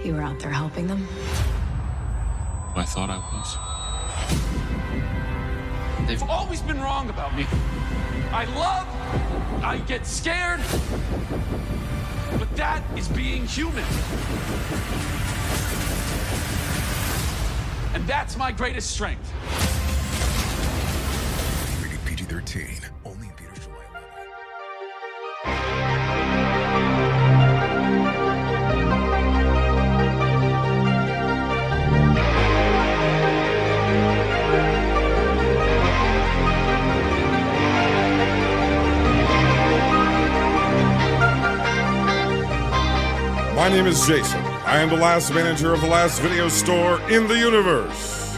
You were out there helping them? I thought I was. They've always been wrong about me. I get scared, but that is being human. And that's my greatest strength. Rated PG-13. Only in theaters July 11th. My name is Jason. I am the last manager of the last video store in the universe.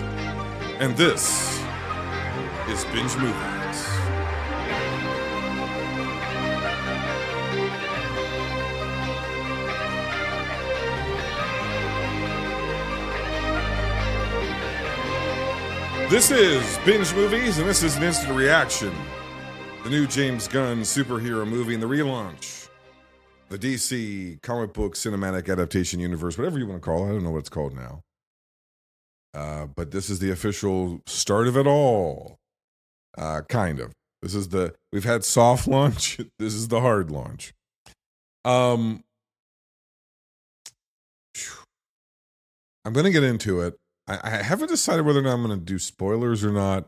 And this is Binge Movies. This is Binge Movies, and this is an instant reaction. The new James Gunn superhero movie and the relaunch. The DC comic book cinematic adaptation universe, whatever you want to call it. I don't know what it's called now. But this is the official start of it all. Kind of. We've had soft launch. This is the hard launch. I'm going to get into it. I haven't decided whether or not I'm going to do spoilers or not.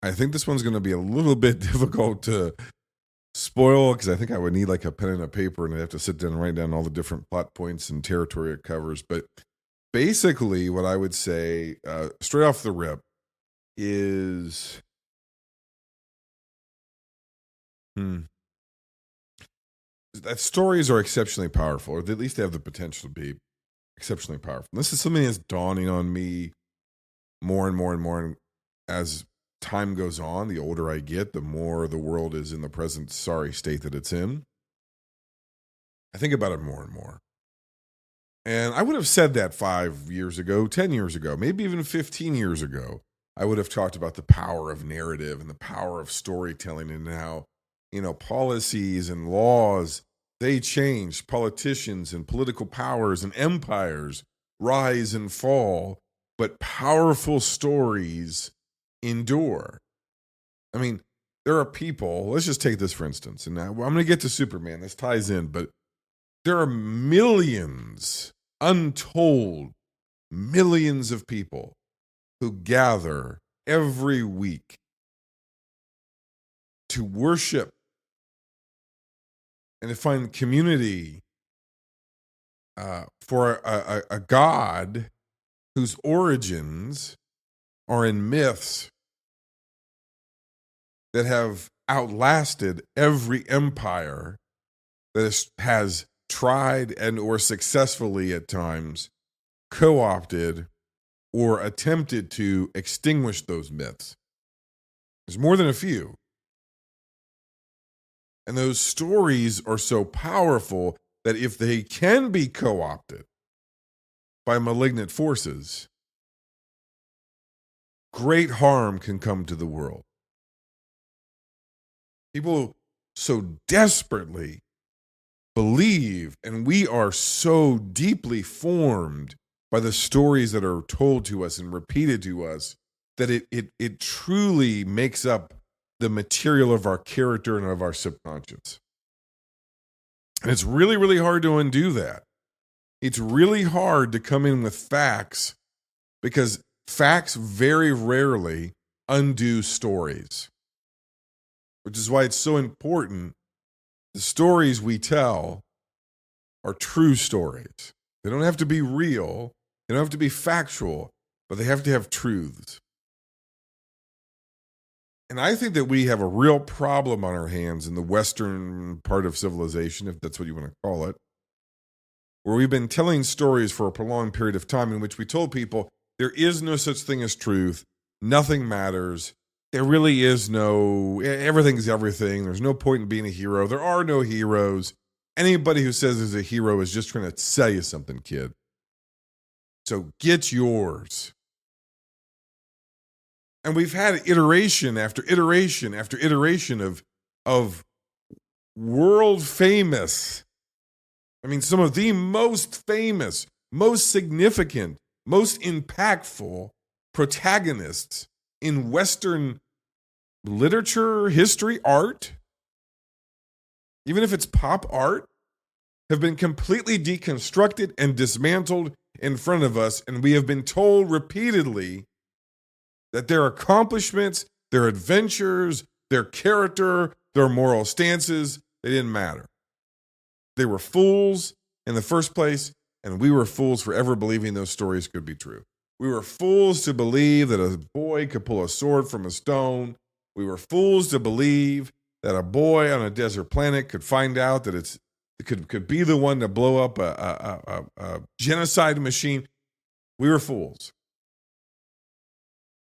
I think this one's going to be a little bit difficult to spoil, because I think I would need like a pen and a paper, and I'd have to sit down and write down all the different plot points and territory it covers. But basically what I would say straight off the rip is that stories are exceptionally powerful, or at least they have the potential to be exceptionally powerful. And this is something that's dawning on me more and more and more as time goes on. The older I get, the more the world is in the present sorry state that it's in. I think about it more and more. And I would have said that 5 years ago, 10 years ago, maybe even 15 years ago. I would have talked about the power of narrative and the power of storytelling, and how, policies and laws, they change. Politicians and political powers and empires rise and fall, but powerful stories endure. I mean, there are people, let's just take this for instance, and now I'm going to get to Superman, this ties in, but there are millions, untold millions of people who gather every week to worship and to find community for a God whose origins are in myths that have outlasted every empire that has tried and or successfully at times co-opted or attempted to extinguish those myths. There's more than a few. And those stories are so powerful that if they can be co-opted by malignant forces, great harm can come to the world. People so desperately believe, and we are so deeply formed by the stories that are told to us and repeated to us, that it truly makes up the material of our character and of our subconscious. And it's really, really hard to undo that. It's really hard to come in with facts, because facts very rarely undo stories, which is why it's so important. The stories we tell are true stories. They don't have to be real. They don't have to be factual, but they have to have truths. And I think that we have a real problem on our hands in the Western part of civilization, if that's what you want to call it, where we've been telling stories for a prolonged period of time in which we told people there is no such thing as truth. Nothing matters. There really is everything's everything. There's no point in being a hero. There are no heroes. Anybody who says there's a hero is just trying to sell you something, kid. So get yours. And we've had iteration after iteration after iteration of world famous, some of the most famous most significant, most impactful protagonists in Western literature, history, art, even if it's pop art, have been completely deconstructed and dismantled in front of us. And we have been told repeatedly that their accomplishments, their adventures, their character, their moral stances, they didn't matter. They were fools in the first place, and we were fools for ever believing those stories could be true. We were fools to believe that a boy could pull a sword from a stone. We were fools to believe that a boy on a desert planet could find out that it could be the one to blow up a genocide machine. We were fools.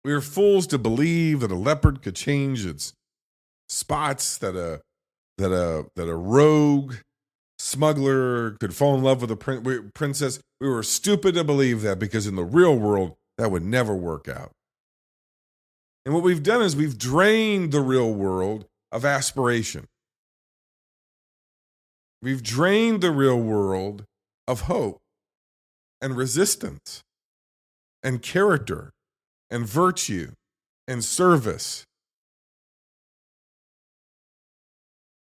We were fools to believe that a leopard could change its spots, that a rogue smuggler could fall in love with a princess. We were stupid to believe that, because in the real world, that would never work out. And what we've done is we've drained the real world of aspiration. We've drained the real world of hope and resistance and character and virtue and service.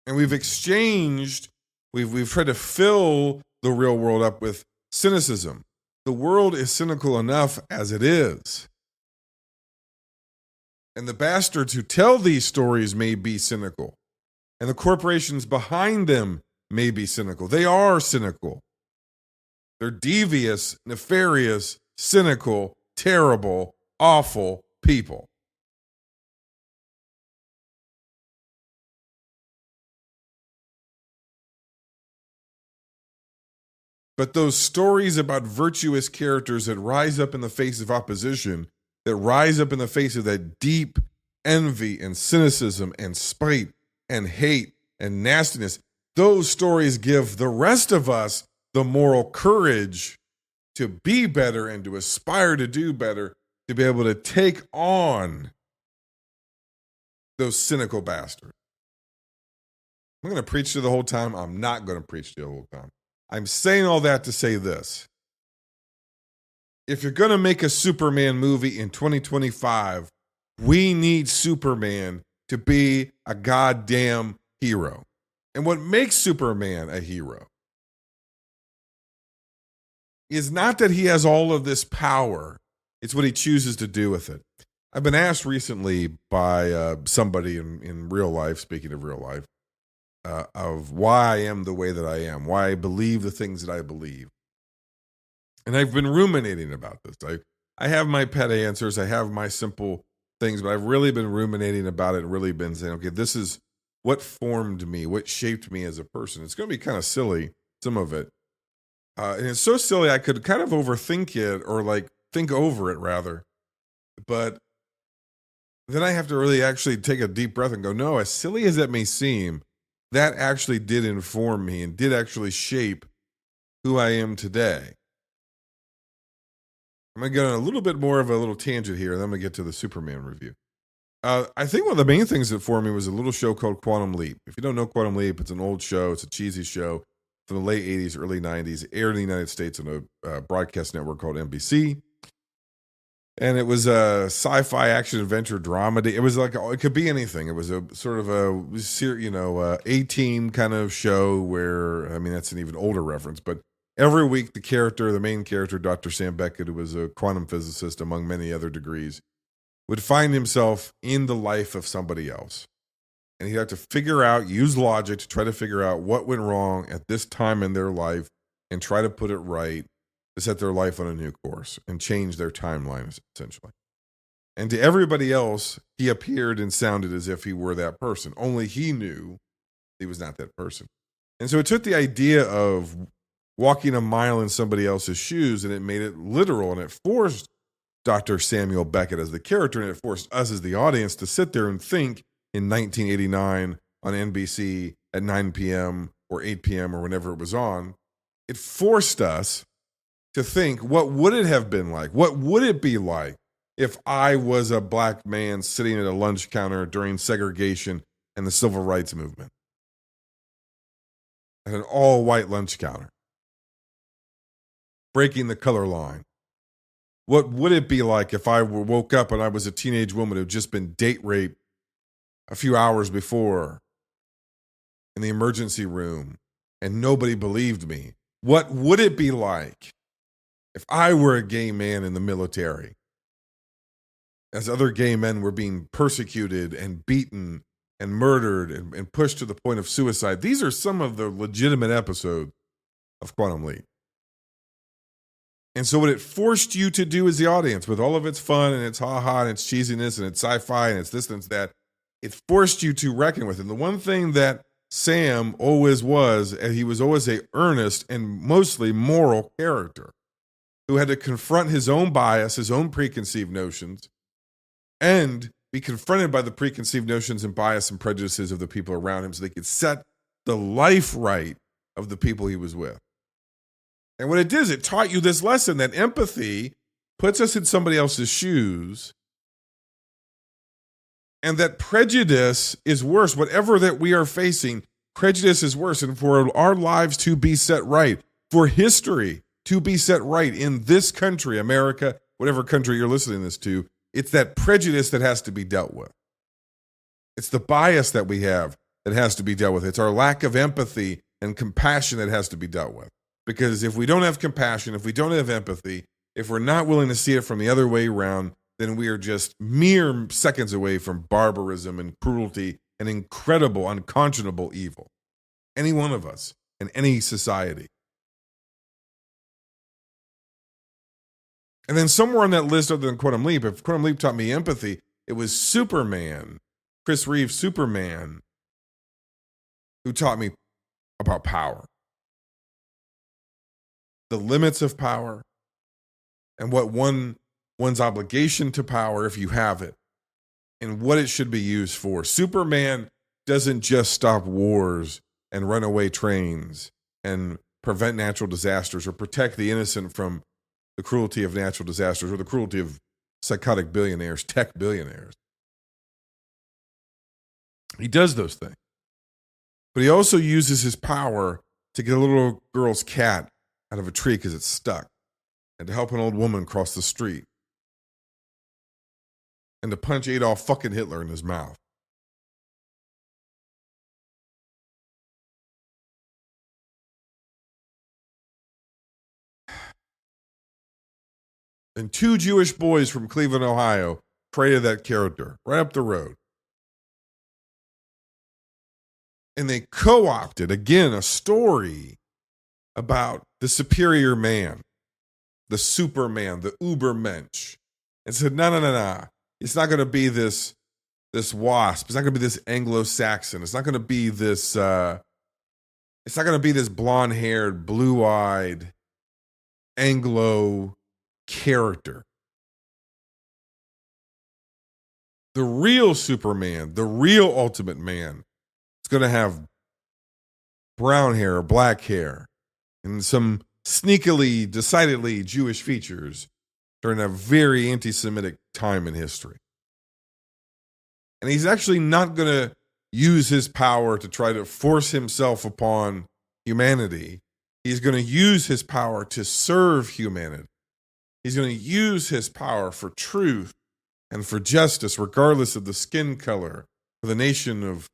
And we've exchanged, we've tried to fill the real world up with cynicism. The world is cynical enough as it is. And the bastards who tell these stories may be cynical. And the corporations behind them may be cynical. They are cynical. They're devious, nefarious, cynical, terrible, awful people. But those stories about virtuous characters that rise up in the face of opposition, that rise up in the face of that deep envy and cynicism and spite and hate and nastiness, those stories give the rest of us the moral courage to be better and to aspire to do better, to be able to take on those cynical bastards. I'm going to preach to you the whole time. I'm not going to preach to you the whole time. I'm saying all that to say this. If you're going to make a Superman movie in 2025, we need Superman to be a goddamn hero. And what makes Superman a hero is not that he has all of this power. It's what he chooses to do with it. I've been asked recently by somebody in real life, speaking of real life, of why I am the way that I am, why I believe the things that I believe. And I've been ruminating about this. I have my pet answers. I have my simple things, but I've really been ruminating about it and really been saying, okay, this is what formed me, what shaped me as a person. It's going to be kind of silly, some of it. And it's so silly I could kind of overthink it, or like think over it rather. But then I have to really actually take a deep breath and go, no, as silly as that may seem, that actually did inform me and did actually shape who I am today. I'm going to get on a little bit more of a little tangent here, and then I'm going to get to the Superman review. I think one of the main things that for me was a little show called Quantum Leap. If you don't know Quantum Leap, it's an old show. It's a cheesy show from the late 80s, early 90s. It aired in the United States on a broadcast network called NBC. And it was a sci-fi action adventure drama. It was like, it could be anything. It was a sort of a A-Team kind of show where, I mean, that's an even older reference, but every week the main character, Dr. Sam Beckett, who was a quantum physicist among many other degrees, would find himself in the life of somebody else. And he'd have to use logic to try to figure out what went wrong at this time in their life and try to put it right to set their life on a new course and change their timelines, essentially. And to everybody else, he appeared and sounded as if he were that person. Only he knew he was not that person. And so it took the idea of walking a mile in somebody else's shoes, and it made it literal, and it forced Dr. Samuel Beckett as the character, and it forced us as the audience to sit there and think in 1989 on NBC at 9 p.m. or 8 p.m. or whenever it was on. It forced us to think, what would it have been like? What would it be like if I was a black man sitting at a lunch counter during segregation and the civil rights movement? At an all-white lunch counter. breaking the color line. What would it be like if I woke up and I was a teenage woman who had just been date raped a few hours before in the emergency room and nobody believed me? What would it be like if I were a gay man in the military, as other gay men were being persecuted and beaten and murdered and pushed to the point of suicide? These are some of the legitimate episodes of Quantum Leap. And so what it forced you to do as the audience, with all of its fun and its ha-ha and its cheesiness and its sci-fi and its this and its that, it forced you to reckon with it. And the one thing that Sam always was, and he was always a earnest and mostly moral character who had to confront his own bias, his own preconceived notions, and be confronted by the preconceived notions and bias and prejudices of the people around him so they could set the life right of the people he was with. And what it did is it taught you this lesson that empathy puts us in somebody else's shoes, and that prejudice is worse. Whatever that we are facing, prejudice is worse. And for our lives to be set right, for history to be set right in this country, America, whatever country you're listening to this to, it's that prejudice that has to be dealt with. It's the bias that we have that has to be dealt with. It's our lack of empathy and compassion that has to be dealt with. Because if we don't have compassion, if we don't have empathy, if we're not willing to see it from the other way around, then we are just mere seconds away from barbarism and cruelty and incredible, unconscionable evil. Any one of us in any society. And then somewhere on that list, other than Quantum Leap, if Quantum Leap taught me empathy, it was Superman, Chris Reeves' Superman, who taught me about power. The limits of power, and what one's obligation to power, if you have it, and what it should be used for. Superman doesn't just stop wars and runaway trains and prevent natural disasters or protect the innocent from the cruelty of natural disasters or the cruelty of psychotic billionaires, tech billionaires. He does those things. But he also uses his power to get a little girl's cat out of a tree because it's stuck, and to help an old woman cross the street, and to punch Adolf fucking Hitler in his mouth. And two Jewish boys from Cleveland, Ohio, created that character right up the road. And they co-opted, again, a story about the superior man, the Superman, the Ubermensch, and said, no. It's not going to be this wasp. It's not going to be this Anglo-Saxon. It's not going to be this. It's not going to be this blonde-haired, blue-eyed Anglo character. The real Superman, the real ultimate man, is going to have brown hair or black hair and some sneakily, decidedly Jewish features during a very anti-Semitic time in history. And he's actually not going to use his power to try to force himself upon humanity. He's going to use his power to serve humanity. He's going to use his power for truth and for justice, regardless of the skin color, for the nation of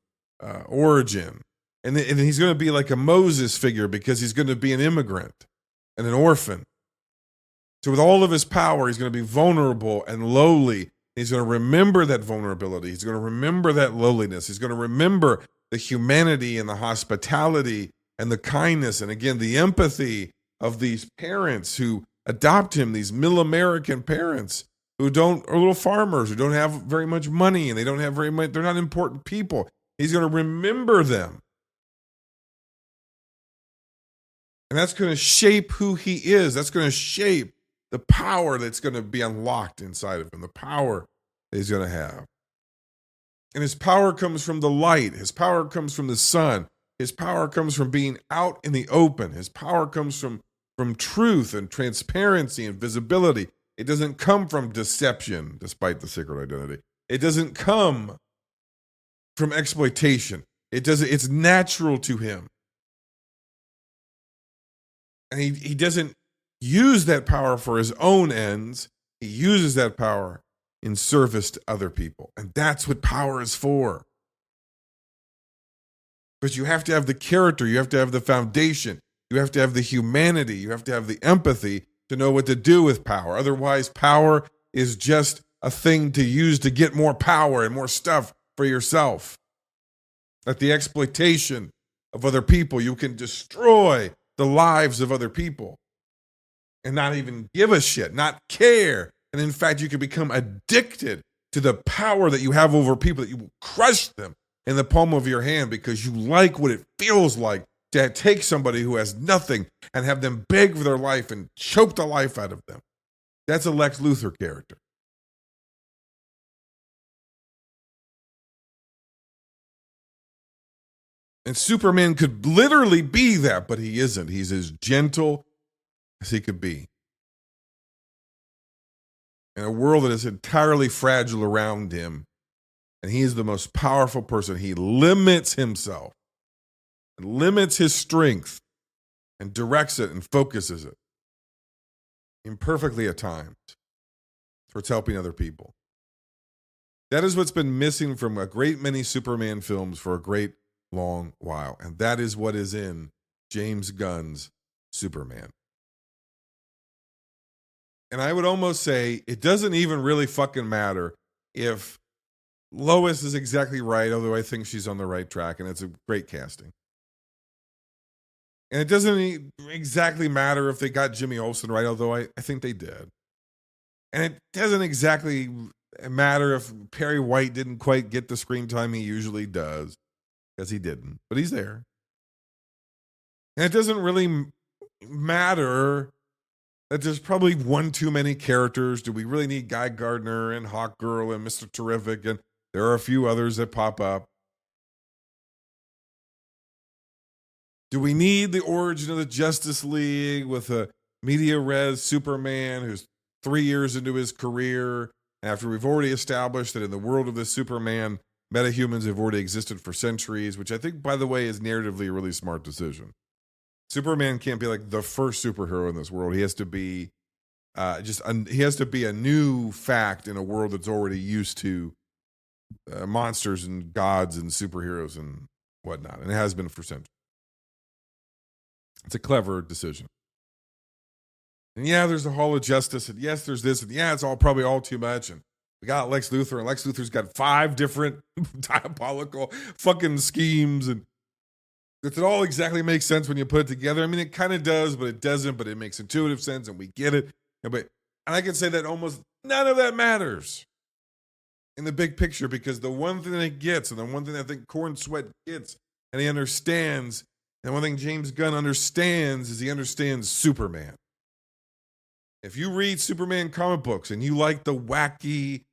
origin. And he's going to be like a Moses figure because he's going to be an immigrant and an orphan. So with all of his power, he's going to be vulnerable and lowly. He's going to remember that vulnerability. He's going to remember that lowliness. He's going to remember the humanity and the hospitality and the kindness and, again, the empathy of these parents who adopt him, these middle American parents who are little farmers, who don't have very much money, and they don't have very much, they're not important people. He's going to remember them. And that's going to shape who he is. That's going to shape the power that's going to be unlocked inside of him, the power that he's going to have. And his power comes from the light. His power comes from the sun. His power comes from being out in the open. His power comes from truth and transparency and visibility. It doesn't come from deception, despite the secret identity. It doesn't come from exploitation. It's natural to him. And he doesn't use that power for his own ends. He uses that power in service to other people. And that's what power is for. But you have to have the character, you have to have the foundation, you have to have the humanity, you have to have the empathy to know what to do with power. Otherwise, power is just a thing to use to get more power and more stuff for yourself. At the exploitation of other people, you can destroy the lives of other people and not even give a shit, not care. And in fact, you can become addicted to the power that you have over people, that you will crush them in the palm of your hand because you like what it feels like to take somebody who has nothing and have them beg for their life and choke the life out of them. That's a Lex Luthor character. And Superman could literally be that, but he isn't. He's as gentle as he could be. In a world that is entirely fragile around him, and he is the most powerful person, he limits himself, and limits his strength, and directs it and focuses it. Imperfectly at times, towards helping other people. That is what's been missing from a great many Superman films for a great long while. And that is what is in James Gunn's Superman. And I would almost say it doesn't even really fucking matter if Lois is exactly right, although I think she's on the right track, and it's a great casting. And it doesn't exactly matter if they got Jimmy Olsen right, although I think they did. And it doesn't exactly matter if Perry White didn't quite get the screen time he usually does, because he didn't, but he's there. And it doesn't really matter that there's probably one too many characters. Do we really need Guy Gardner and Hawk Girl and Mr. Terrific? And there are a few others that pop up. Do we need the origin of the Justice League with a media res Superman who's 3 years into his career, after we've already established that in the world of this Superman, metahumans have already existed for centuries, which I think, by the way, is narratively a really smart decision. Superman can't be like the first superhero in this world. He has to be he has to be a new fact in a world that's already used to monsters and gods and superheroes and whatnot, and it has been for centuries. It's a clever decision. And yeah, there's the Hall of Justice, and yes, there's this, and yeah, it's probably all too much, and we got Lex Luthor, and Lex Luthor's got 5 different diabolical fucking schemes, and does it all exactly make sense when you put it together? I mean, it kind of does, but it doesn't, but it makes intuitive sense, and we get it. And I can say that almost none of that matters in the big picture, because the one thing that he gets, and the one thing I think Corn Sweat gets, and he understands, and one thing James Gunn understands is he understands Superman. If you read Superman comic books and you like the wacky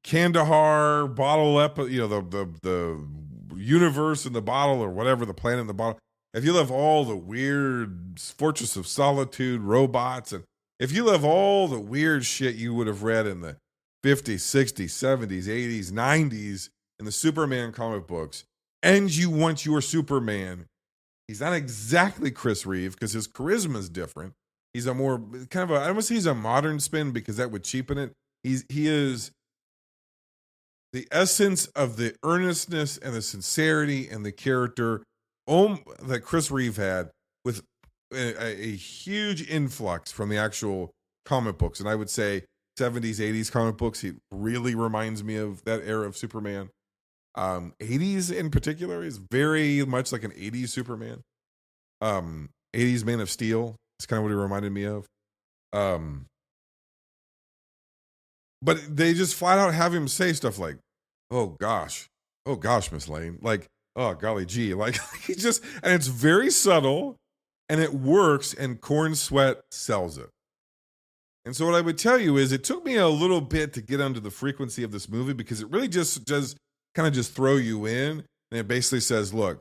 Kandahar bottle, the universe in the bottle, or whatever, the planet in the bottle, if you love all the weird Fortress of Solitude robots, and if you love all the weird shit you would have read in the 50s, 60s, 70s, 80s, 90s in the Superman comic books, and you want your Superman, he's not exactly Chris Reeve because his charisma is different. He's a more kind of I don't want to say he's a modern spin because that would cheapen it. He is the essence of the earnestness and the sincerity and the character that Chris Reeve had, with a huge influx from the actual comic books. And I would say 70s, 80s comic books, he really reminds me of that era of Superman. 80s in particular is very much like an 80s Superman. 80s Man of Steel is kind of what he reminded me of. But they just flat out have him say stuff like, oh gosh, Miss Lane, like, oh golly gee, like he just, and it's very subtle and it works, and Corn Sweat sells it. And so what I would tell you is it took me a little bit to get under the frequency of this movie, because it really just does kind of just throw you in. And it basically says, look,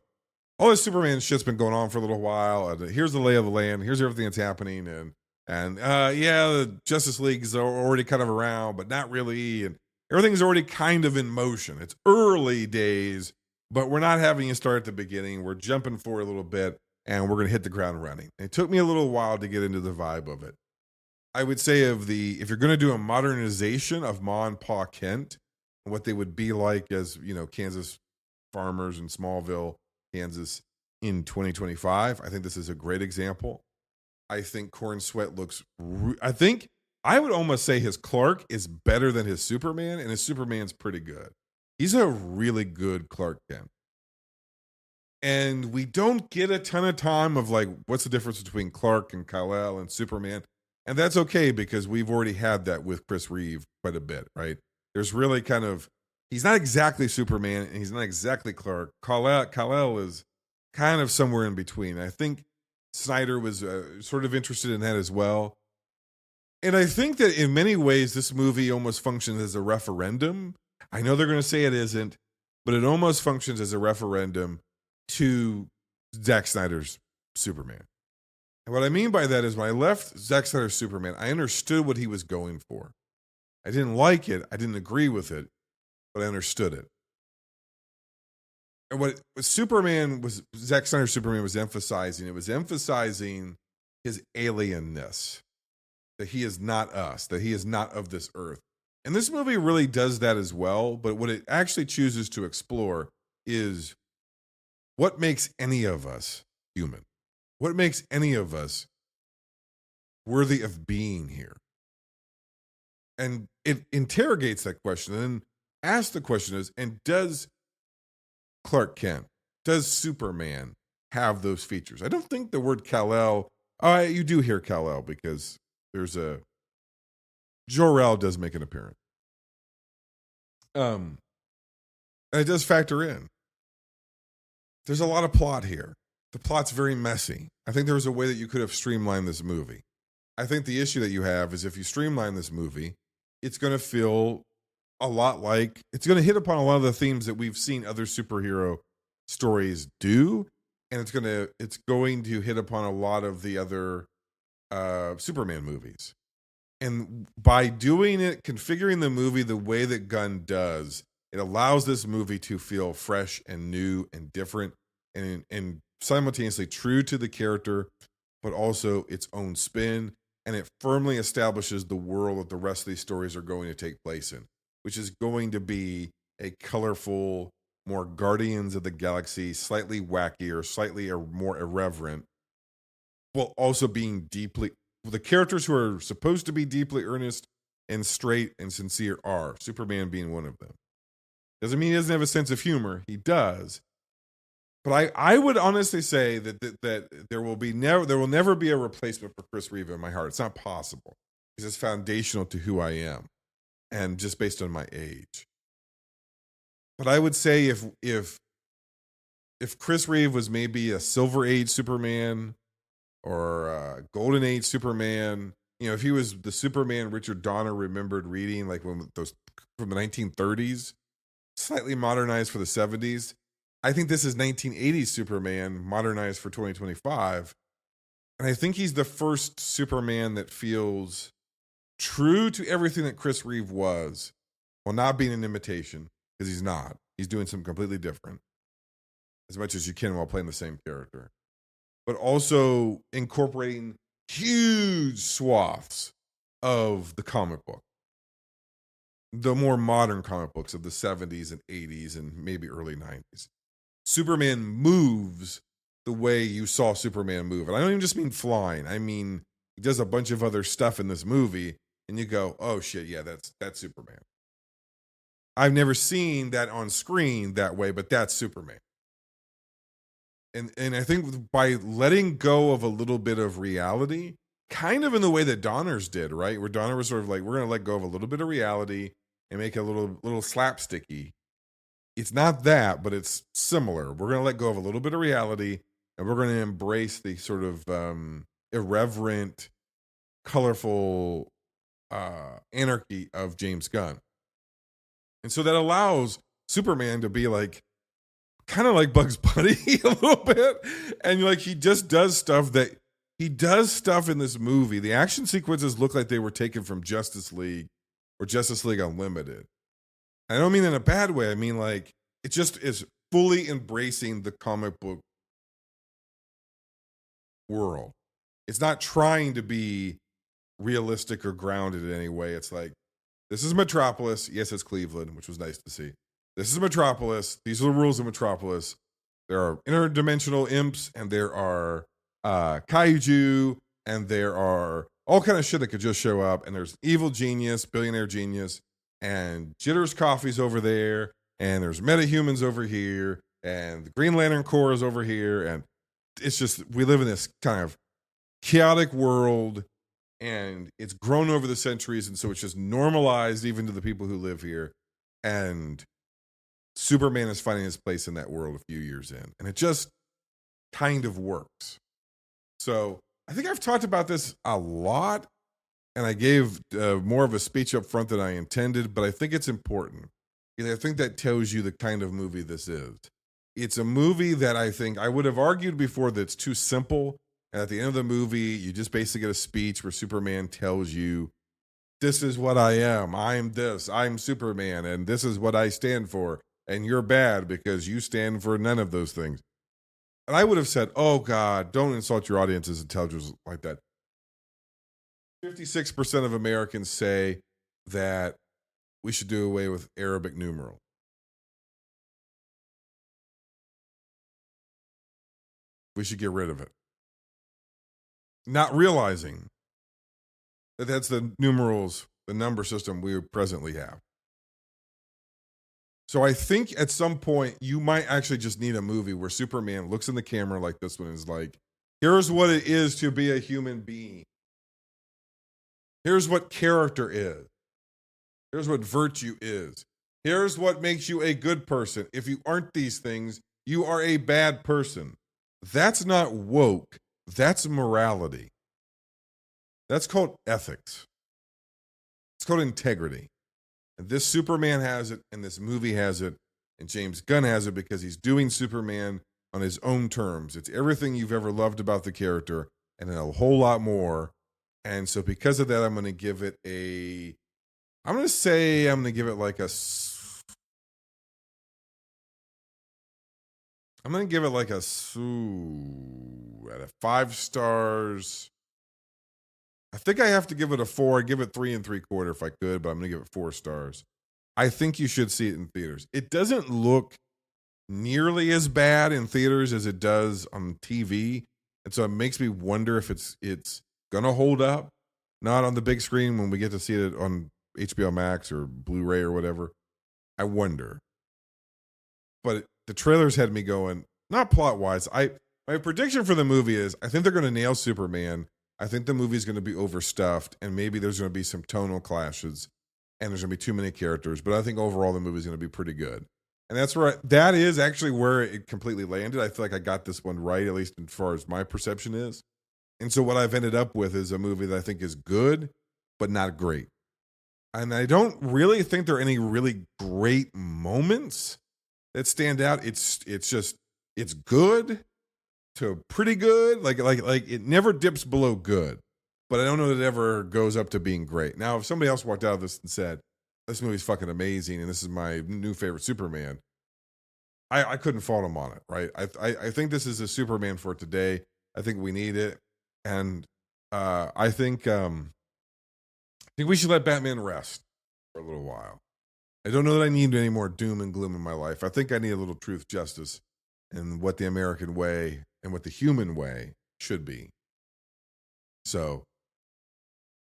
all this Superman shit's been going on for a little while. And here's the lay of the land. Here's everything that's happening. And yeah, the Justice League is already kind of around, but not really. And everything's already kind of in motion. It's early days, but we're not having you start at the beginning. We're jumping forward a little bit. and we're going to hit the ground running. And it took me a little while to get into the vibe of it. I would say if you're going to do a modernization of Ma and Pa Kent, and what they would be like as, Kansas farmers in Smallville, Kansas in 2025, I think this is a great example. I think Corn Sweat looks, I would almost say his Clark is better than his Superman, and his Superman's pretty good. He's a really good Clark Kent. And we don't get a ton of time of like, what's the difference between Clark and Kal-El and Superman? And that's okay, because we've already had that with Chris Reeve quite a bit, right? There's really he's not exactly Superman and he's not exactly Clark. Kal-El is kind of somewhere in between. I think Snyder was sort of interested in that as well. And I think that in many ways, this movie almost functions as a referendum. I know they're going to say it isn't, but it almost functions as a referendum to Zack Snyder's Superman. And what I mean by that is when I left Zack Snyder's Superman, I understood what he was going for. I didn't like it. I didn't agree with it, but I understood it. And what Zack Snyder's Superman was emphasizing, it was emphasizing his alienness, that he is not us, that he is not of this earth. And this movie really does that as well, but what it actually chooses to explore is what makes any of us human? What makes any of us worthy of being here? And it interrogates that question and then asks the question is, and does Clark Kent, does Superman have those features? I don't think the word Kal-El, you do hear Kal-El because there's Jor-El does make an appearance. And it does factor in. There's a lot of plot here. The plot's very messy. I think there was a way that you could have streamlined this movie. I think the issue that you have is if you streamline this movie, it's going to feel a lot like, it's going to hit upon a lot of the themes that we've seen other superhero stories do. And it's going to hit upon a lot of the other Superman movies. And by doing it, configuring the movie the way that Gunn does, it allows this movie to feel fresh and new and different and simultaneously true to the character, but also its own spin. And it firmly establishes the world that the rest of these stories are going to take place in, which is going to be a colorful, more Guardians of the Galaxy, slightly wackier, slightly more irreverent, while also being the characters who are supposed to be deeply earnest and straight and sincere are, Superman being one of them. Doesn't mean he doesn't have a sense of humor. He does. But I would honestly say that there will never be a replacement for Chris Reeve in my heart. It's not possible. Because it's foundational to who I am. And just based on my age. But I would say if Chris Reeve was maybe a Silver Age Superman or a Golden Age Superman, if he was the Superman Richard Donner remembered reading, like those from the 1930s, slightly modernized for the 70s. I think this is 1980s Superman modernized for 2025. And I think he's the first Superman that feels true to everything that Chris Reeve was, while not being an imitation, because he's not. He's doing something completely different, as much as you can while playing the same character. But also incorporating huge swaths of the comic book. The more modern comic books of the 70s and 80s and maybe early 90s. Superman moves the way you saw Superman move. And I don't even just mean flying. I mean, he does a bunch of other stuff in this movie, and you go, oh shit, yeah, that's Superman. I've never seen that on screen that way, but that's Superman. And I think by letting go of a little bit of reality, kind of in the way that Donner's did, right? Where Donner was sort of like, we're going to let go of a little bit of reality and make it a little slapsticky. It's not that, but it's similar. We're going to let go of a little bit of reality, and we're going to embrace the sort of irreverent, colorful anarchy of James Gunn. And so that allows Superman to be like, kind of like Bugs Bunny a little bit. And like, he just does stuff in this movie. The action sequences look like they were taken from Justice League or Justice League Unlimited. I don't mean in a bad way. I mean, like, it just is fully embracing the comic book world. It's not trying to be realistic or grounded in any way. It's like, this is Metropolis. Yes, it's Cleveland, which was nice to see. This is Metropolis. These are the rules of Metropolis. There are interdimensional imps, and there are kaiju, and there are all kind of shit that could just show up. And there's evil genius, billionaire genius, and Jitters Coffee's over there, and there's metahumans over here, and the Green Lantern Corps is over here, and it's just, we live in this kind of chaotic world, and it's grown over the centuries, and so it's just normalized even to the people who live here. And Superman is finding his place in that world a few years in, and it just kind of works. So I think I've talked about this a lot, and I gave more of a speech up front than I intended, but I think it's important. I think that tells you the kind of movie this is. It's a movie that I think I would have argued before that's too simple. And at the end of the movie, you just basically get a speech where Superman tells you, this is what I am. I am this. I'm Superman. And this is what I stand for. And you're bad because you stand for none of those things. And I would have said, oh, God, don't insult your audience's intelligence like that. 56% of Americans say that we should do away with Arabic numeral. We should get rid of it. Not realizing that that's the numerals, the number system we presently have. So I think at some point you might actually just need a movie where Superman looks in the camera like this one and is like, here's what it is to be a human being. Here's what character is. Here's what virtue is. Here's what makes you a good person. If you aren't these things, you are a bad person. That's not woke. That's morality. That's called ethics. It's called integrity. And this Superman has it, and this movie has it, and James Gunn has it because he's doing Superman on his own terms. It's everything you've ever loved about the character, and then a whole lot more. And so because of that, I'm going to give it I'm going to give it like a 5 stars. I think I have to give it a 4. I'd give it 3 3/4 if I could, but I'm going to give it 4 stars. I think you should see it in theaters. It doesn't look nearly as bad in theaters as it does on TV. And so it makes me wonder if it's going to hold up, not on the big screen when we get to see it on HBO Max or Blu-ray or whatever. I wonder. But the trailers had me going, not plot-wise. My prediction for the movie is I think they're going to nail Superman. I think the movie's going to be overstuffed, and maybe there's going to be some tonal clashes, and there's going to be too many characters. But I think overall the movie's going to be pretty good. And that is actually where it completely landed. I feel like I got this one right, at least as far as my perception is. And so what I've ended up with is a movie that I think is good, but not great. And I don't really think there are any really great moments that stand out. It's good to pretty good. Like it never dips below good, but I don't know that it ever goes up to being great. Now, if somebody else walked out of this and said, this movie's fucking amazing and this is my new favorite Superman, I couldn't fault him on it, right? I think this is a Superman for today. I think we need it. And I think we should let Batman rest for a little while. I don't know that I need any more doom and gloom in my life. I think I need a little truth, justice, and what the American way and what the human way should be. So,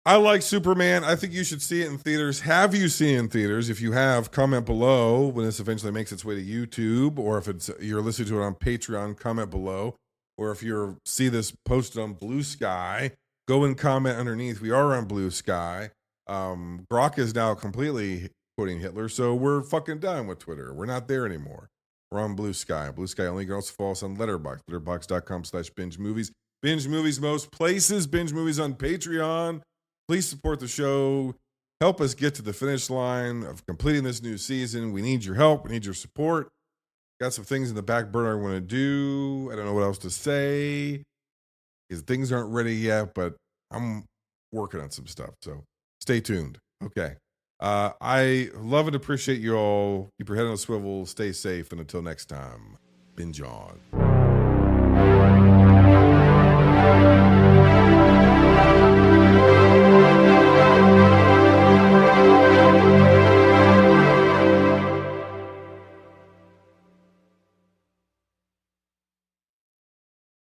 I like Superman. I think you should see it in theaters. Have you seen it in theaters? If you have, comment below when this eventually makes its way to YouTube, or if you're listening to it on Patreon, comment below. Or if you see this posted on Blue Sky, go and comment underneath. We are on Blue Sky. Grok is now completely quoting Hitler, so we're fucking done with Twitter. We're not there anymore. We're on Blue Sky. Blue Sky only can also follow us on Letterboxd. Letterboxd.com/binge movies. Binge movies most places. Binge movies on Patreon. Please support the show. Help us get to the finish line of completing this new season. We need your help. We need your support. Got some things in the back burner I want to do. I don't know what else to say because things aren't ready yet, but I'm working on some stuff. So stay tuned. Okay. I love and appreciate you all. Keep your head on a swivel. Stay safe. And until next time, binge on.